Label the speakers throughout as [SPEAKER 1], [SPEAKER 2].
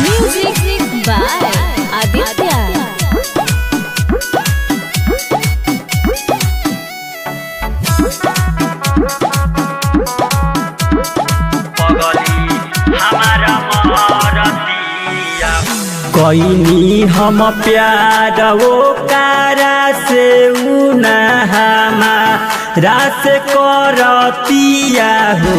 [SPEAKER 1] Music by Aditya.
[SPEAKER 2] कोइनी हम प्यार वो कारा से उना हमारा से करतिया हो।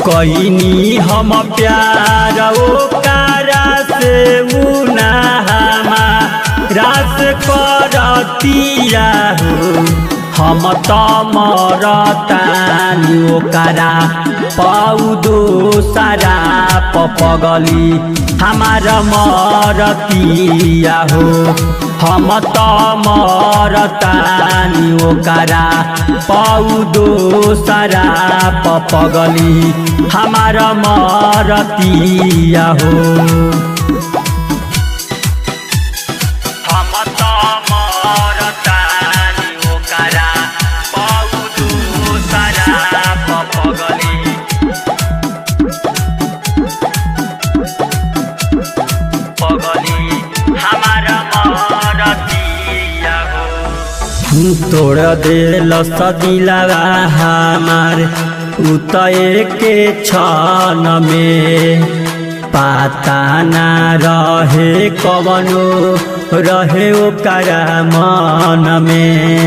[SPEAKER 2] कोइनी हम प्यार वो कारा से उना हमारा से करतिया हो। हम तो मरतानी ओकरा पाउदो सारा पगली हमारा मरतिया हो। हम तो मरतानी ओकरा पाउदो सारा पगली हमारा मरतिया हो। तोड़ दिल सदिलवा हमार उतए के क्षण में पता ना रहे कवनो रहे ओकरा मन में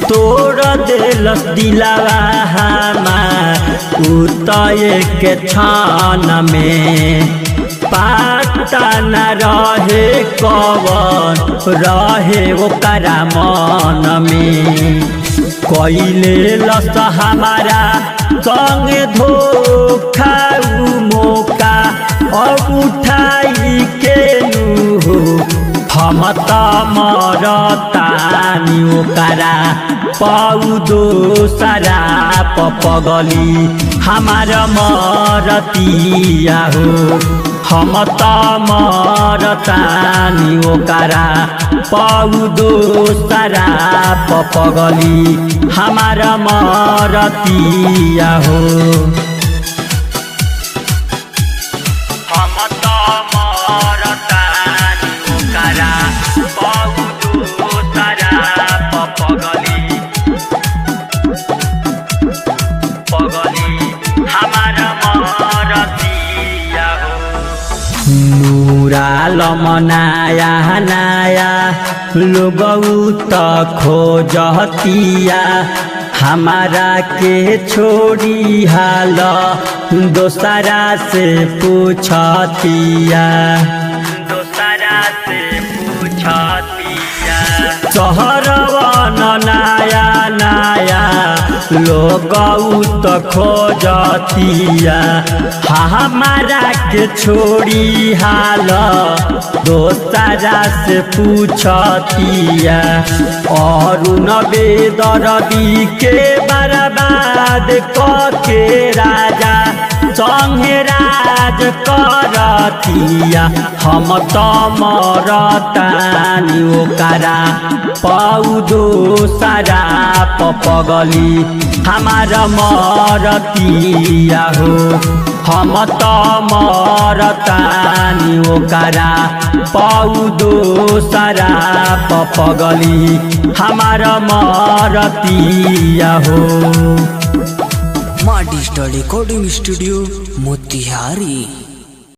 [SPEAKER 2] तोड़ दिल दिलवा हमार उतए के क्षण में पता न रहे कवन रहे ओकरा मन में। कइले लस हमारा संग धोखा मौका अब उठाई के नु। हम त मरतानी ओकरा पाउदो सारा पगली हमारा मरतिया हो। हम त मरतानी ओकरा पाउदो सारा पगली हमारा मरतिया हो। लमनाया नाया लोग त खोजतिया हमारा के छोड़ी हाल दोसरा से पूछतिया शहरवन नाया नाया लोग त खोजतिया हमारा के छोड़ी हाल दोसरा से पूछतिया। और बेदर्दी के बर्बाद के राजा संगे राज करतिया। हम तो मरतानी ओकरा पाउदो सारा पगली हमारा मरतिया हो। हम तो मरतानी ओकरा पाउदो सारा पगली हमारा मरतिया हो।
[SPEAKER 3] माँ डिजिटल रिकॉर्डिंग स्टूडियो मोतिहारी।